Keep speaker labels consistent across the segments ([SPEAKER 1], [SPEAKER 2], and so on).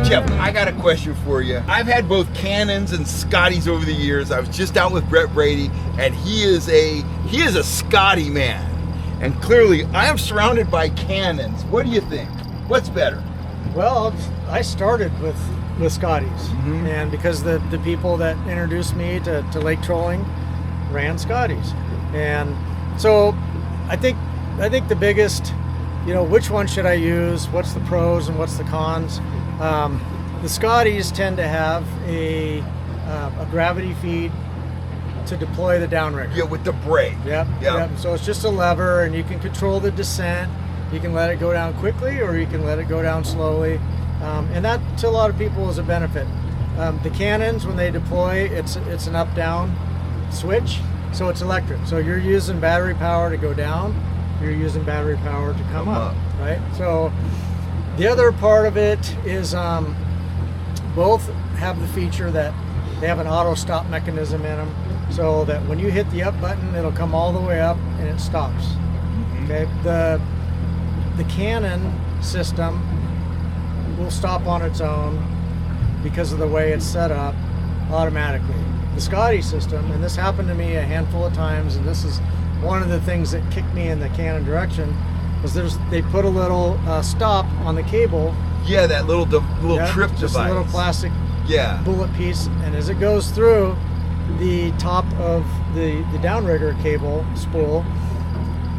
[SPEAKER 1] Jeff, I got a question for you. I've had both Cannons and Scotties over the years. I was just out with Brett Brady, and he is a Scotty man. And clearly, I am surrounded by Cannons. What do you think? What's better?
[SPEAKER 2] Well, I started with Scotties, and because the people that introduced me to lake trolling ran Scotties, and so I think the biggest, which one should I use? What's the pros and what's the cons? The Scotties tend to have a gravity feed to deploy the downrigger.
[SPEAKER 1] Yeah, with the brake.
[SPEAKER 2] Yep. So it's just a lever, and you can control the descent. You can let it go down quickly, or you can let it go down slowly, and that to a lot of people is a benefit. The Cannons, when they deploy, it's an up-down switch, so it's electric. So you're using battery power to go down, you're using battery power to come up, right? So the other part of it is both have the feature that they have an auto stop mechanism in them, so that when you hit the up button, it'll come all the way up and it stops. Okay, the Cannon system will stop on its own because of the way it's set up automatically. The Scotty system, and this happened to me a handful of times, and this is one of the things that kicked me in the Cannon direction, was they put a little stop on the cable.
[SPEAKER 1] Yeah, that little trip
[SPEAKER 2] just
[SPEAKER 1] device.
[SPEAKER 2] A little plastic bullet piece, and as it goes through the top of the downrigger cable spool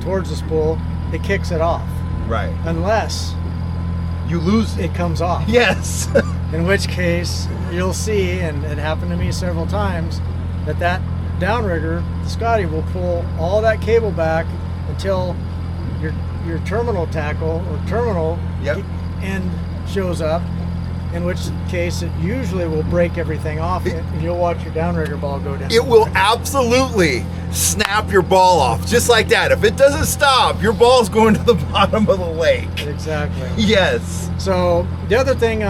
[SPEAKER 2] towards the spool, it kicks it off.
[SPEAKER 1] Right.
[SPEAKER 2] Unless
[SPEAKER 1] you lose
[SPEAKER 2] it comes off.
[SPEAKER 1] Yes.
[SPEAKER 2] In which case you'll see, and it happened to me several times, that downrigger, the Scotty, will pull all that cable back until your terminal tackle or terminal end shows up, in which case it usually will break everything off, and you'll watch your downrigger ball go down.
[SPEAKER 1] It will absolutely snap your ball off, just like that. If it doesn't stop, your ball's going to the bottom of the lake.
[SPEAKER 2] Exactly.
[SPEAKER 1] Yes.
[SPEAKER 2] So the other thing,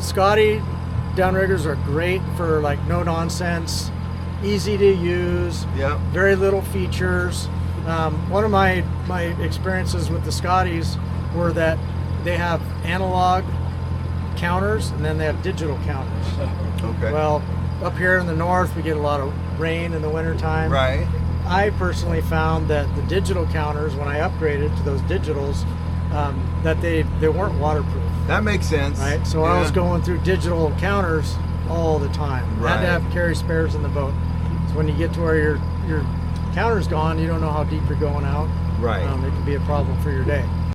[SPEAKER 2] Scotty downriggers are great for like no nonsense, easy to use, very little features. One of my experiences with the Scotties were that they have analog counters and then they have digital counters.
[SPEAKER 1] Okay.
[SPEAKER 2] Well, up here in the north we get a lot of rain in the wintertime.
[SPEAKER 1] Right.
[SPEAKER 2] I personally found that the digital counters, when I upgraded to those digitals, that they weren't waterproof.
[SPEAKER 1] That makes sense.
[SPEAKER 2] Right. So I was going through digital counters all the time.
[SPEAKER 1] Right.
[SPEAKER 2] Had to have carry spares in the boat. So when you get to where your counter's gone, you don't know how deep you're going out.
[SPEAKER 1] Right.
[SPEAKER 2] It could be a problem for your day.